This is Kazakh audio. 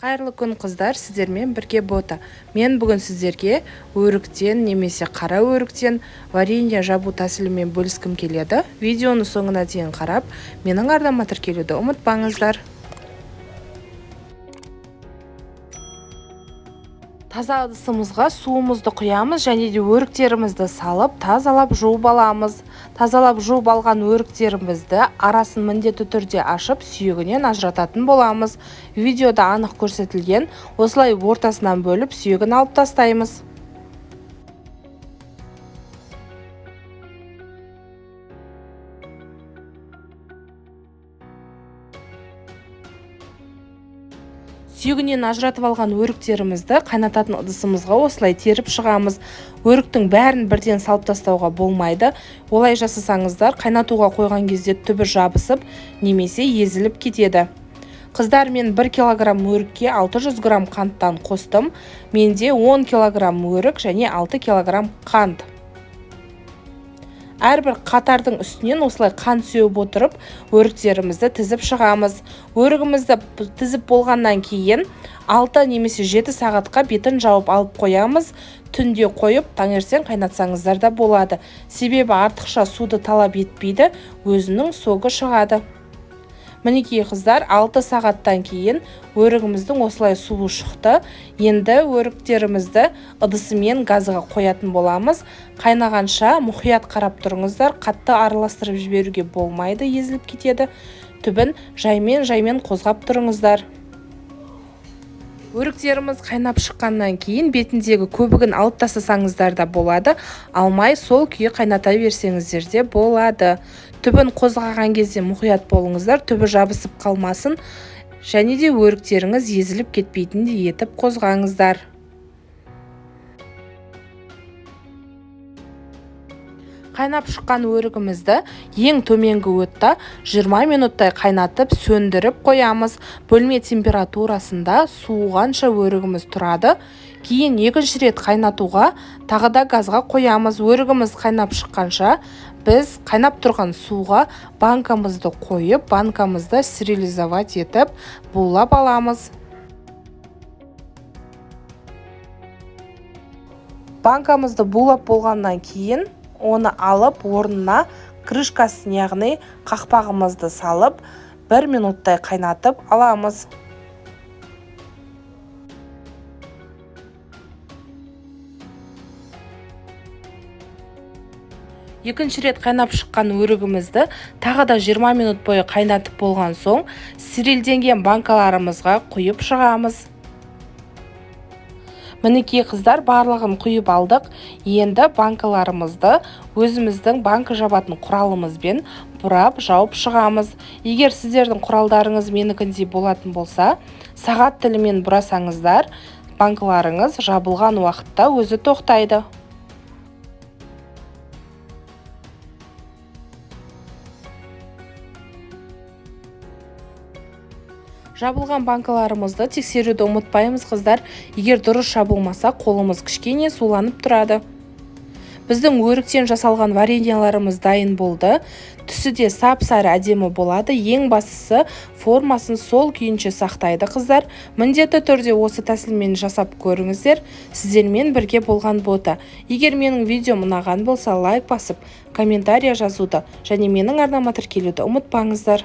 Қайырлы күн қыздар, сіздермен бірге бота. Мен бүгін сіздерге өріктен немесе қара өріктен варенье жабу тәсілімен бөліскім келеді. Видеоны соңына дейін қарап, менің арнама тіркелуді ұмытпаңыздар. Таза ыдысымызға суымызды құямыз және де өріктерімізді салып, тазалап жуып аламыз. Тазалап жуып алған өріктерімізді арасын міндетті түрде ашып, сүйегінен ажырататын боламыз. Видеода анық көрсетілген, осылай ортасынан бөліп, сүйегін алып тастаймыз. Сүйегінен ажыратып алған өріктерімізді қайнататын ыдысымызға осылай теріп шығамыз. Өріктің бәрін бірден салып тастауға болмайды. Олай жасасаңыздар, қайнатуға қойған кезде түбі жабысып, немесе езіліп кетеді. Қыздар, мен 1 килограмм өрікке 600 грамм қанттан қостым. Менде 10 килограмм өрік және 6 килограмм қант. Әрбір қатардың үстінен осылай қант сеуіп отырып, өріктерімізді тізіп шығамыз. Өрігімізді тізіп болғаннан кейін 6 немесе 7 сағатқа бетін жауып алып қоямыз. Түнде қойып, таңертең қайнатсаңыздар да болады. Себебі артықша суды талап етпейді, өзінің соғы шығады. Мінекей қыздар, 6 сағаттан кейін өрігіміздің осылай суы шықты. Енді өріктерімізді ыдысымен газға қоятын боламыз. Қайнағанша мұқият қарап тұрыңыздар. Қатты араластырып жіберуге болмайды, езіліп кетеді. Түбін жаймен қозғап тұрыңыздар. Өріктеріміз қайнап шыққаннан кейін бетіндегі көбігін алып тастасаңыздар да болады. Алмай сол күйі қайната берсеңіздер де болады. Түбін қозғаған кезде мұқият болыңыздар, түбі жабысып қалмасын, және де өріктеріңіз езіліп кетпейтіндей етіп қозғаңыздар. Қайнап шыққан өрігімізді ең төменгі отта 20 минуттай қайнатып, сөндіріп қоямыз. Бөлме температурасында суығанша өрігіміз тұрады. Кейін екінші рет қайнатуға тағы да газға қоямыз. Өрігіміз қайнап шыққанша біз қайнап тұрған суға банкамызды қойып, банкамызды стерилизовать етіп, булап аламыз. Банкамызды булап болғаннан кейін оны алып, орнына крышкасын, яғни қақпағымызды салып, 1 минуттай қайнатып аламыз. Екінші рет қайнап шыққан өрігімізді тағы да 20 минут бойы қайнатып болған соң, стерилденген банкаларымызға құйып шығамыз. Мінекей қыздар, барлығын құйып алдық. Енді банкаларымызды өзіміздің банка жабатын құралымызбен бұрап жауып шығамыз. Егер сіздердің құралдарыңыз менікіндей болатын болса, сағат тілімен бұрасаңыздар, банкаларыңыз жабылған уақытта өзі тоқтайды. Жабылған банкаларымызды тексеруді ұмытпаймыз қыздар. Егер дұрыс жабылмаса, қолымыз кішкене суланып тұрады. Біздің өріктен жасалған вареньеларымыз дайын болды. Түсі де сап-сары әдемі болады. Ең бастысы формасын сол күйінше сақтайды қыздар. Міндетті түрде осы тәсілмен жасап көріңіздер. Сіздермен бірге болған бота. Егер менің видеом ұнаған болса, лайк басып, комментария жазуды және менің арнама тіркелуді ұмытпаңыздар.